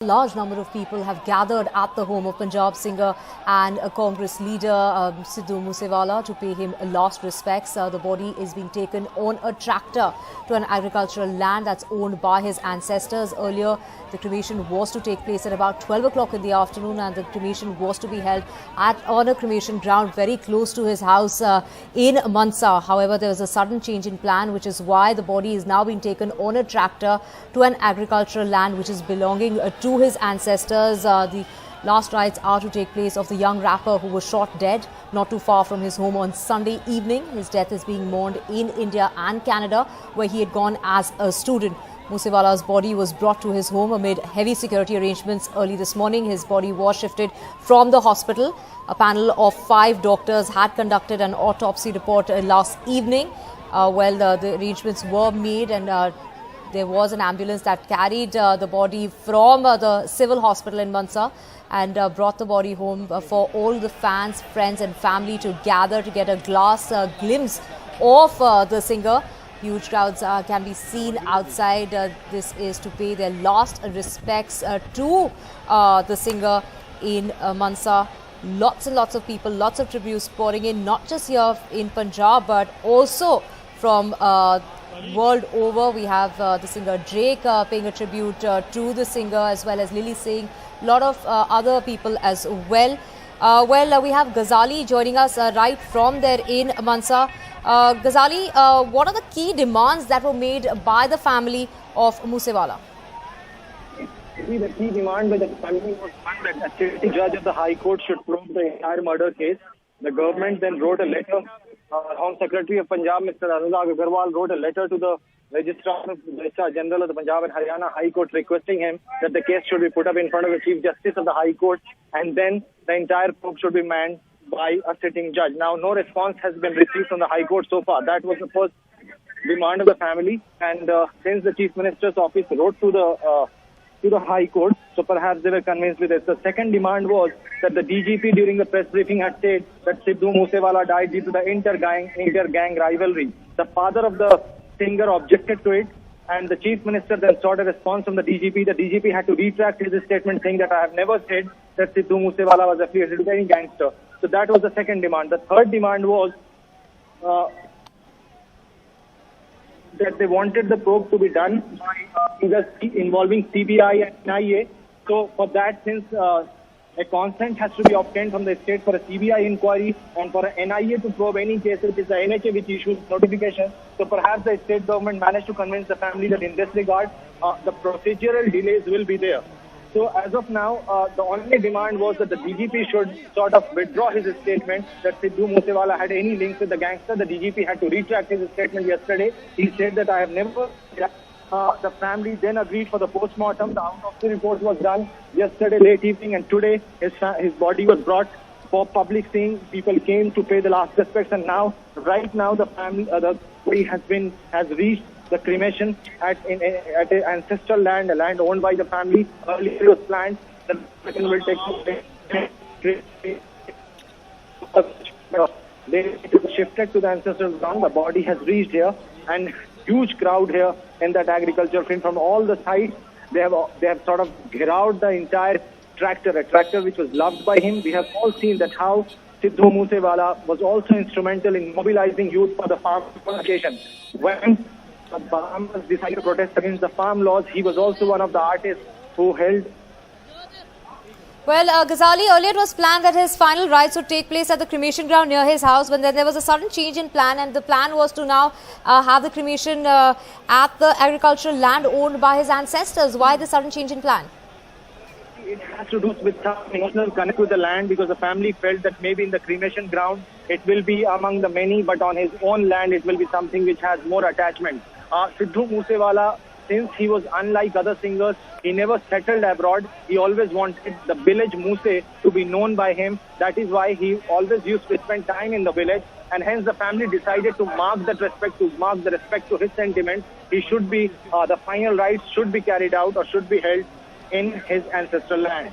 A large number of people have gathered at the home of Punjab singer and Congress leader Sidhu Moose Wala to pay him last respects. The body is being taken on a tractor to an agricultural land that's owned by his ancestors. Earlier, the cremation was to take place at about 12 o'clock in the afternoon, and the cremation was to be held on a cremation ground very close to his house in Mansa. However, there was a sudden change in plan, which is why the body is now being taken on a tractor to an agricultural land which is belonging to his ancestors. The last rites are to take place of the young rapper who was shot dead not too far from his home on Sunday evening. His death is being mourned in India and Canada, where he had gone as a student. Moose Wala's body was brought to his home amid heavy security arrangements early this morning. His body was shifted from the hospital. A panel of 5 doctors had conducted an autopsy report last evening. The arrangements were made, and there was an ambulance that carried the body from the civil hospital in Mansa and brought the body home for all the fans, friends and family to gather to get a glimpse of the singer. Huge crowds can be seen outside. This is to pay their last respects to the singer in Mansa. Lots and lots of people, lots of tributes pouring in, not just here in Punjab, but also from world over. We have the singer Drake paying a tribute to the singer, as well as Lily Singh, a lot of other people as well. We have Ghazali joining us right from there in Mansa. Ghazali, what are the key demands that were made by the family of Moose Wala? The key demand by the family was one that a sitting judge of the High Court should probe the entire murder case. The government then wrote a letter. Home Secretary of Punjab, Mr. Anurag Agarwal, wrote a letter to the Registrar General of the Punjab and Haryana High Court requesting him that the case should be put up in front of the Chief Justice of the High Court, and then the entire probe should be manned by a sitting judge. Now, no response has been received from the High Court so far. That was the first demand of the family, and since the Chief Minister's office wrote to the High Court, so perhaps they were convinced with this. The second demand was that the DGP during the press briefing had said that Sidhu Moose Wala died due to the inter-gang rivalry. The father of the singer objected to it, and the Chief Minister then sought a response from the DGP. The DGP had to retract his statement, saying that I have never said that Sidhu Moose Wala was affiliated with any gangster. So that was the second demand. The third demand was that they wanted the probe to be done by involving CBI and NIA. So for that, since a consent has to be obtained from the state for a CBI inquiry and for an NIA to probe any case, it is the NHA which issues notification. So perhaps the state government managed to convince the family that in this regard, the procedural delays will be there. So as of now, the only demand was that the DGP should sort of withdraw his statement that Sidhu Moose Wala had any links with the gangster. The DGP had to retract his statement yesterday. He said that I have never... the family then agreed for the post-mortem. The autopsy report was done yesterday late evening, and today his body was brought for public seeing. People came to pay the last respects, and now, right now, the family, the body has reached the cremation at an ancestral land, a land owned by the family. Earlier it was planned that the cremation will take place. They shifted to the ancestral ground. The body has reached here, and huge crowd here in that agriculture field from all the sides. They have sort of ghirawed the entire tractor, a tractor which was loved by him. We have all seen that how Sidhu Moose Wala was also instrumental in mobilizing youth for the farm occasion. When the farmers decided to protest against the farm laws, he was also one of the artists who held. Well, Ghazali, earlier it was planned that his final rites would take place at the cremation ground near his house, but then there was a sudden change in plan, and the plan was to now have the cremation at the agricultural land owned by his ancestors. Why the sudden change in plan? It has to do with some emotional connect with the land, because the family felt that maybe in the cremation ground it will be among the many, but on his own land it will be something which has more attachment. Sidhu Moose Wala, since he was unlike other singers, he never settled abroad. He always wanted the village Moose to be known by him. That is why he always used to spend time in the village, and hence the family decided to mark the respect to his sentiments. He should be, the final rites should be carried out or should be held in his ancestral land.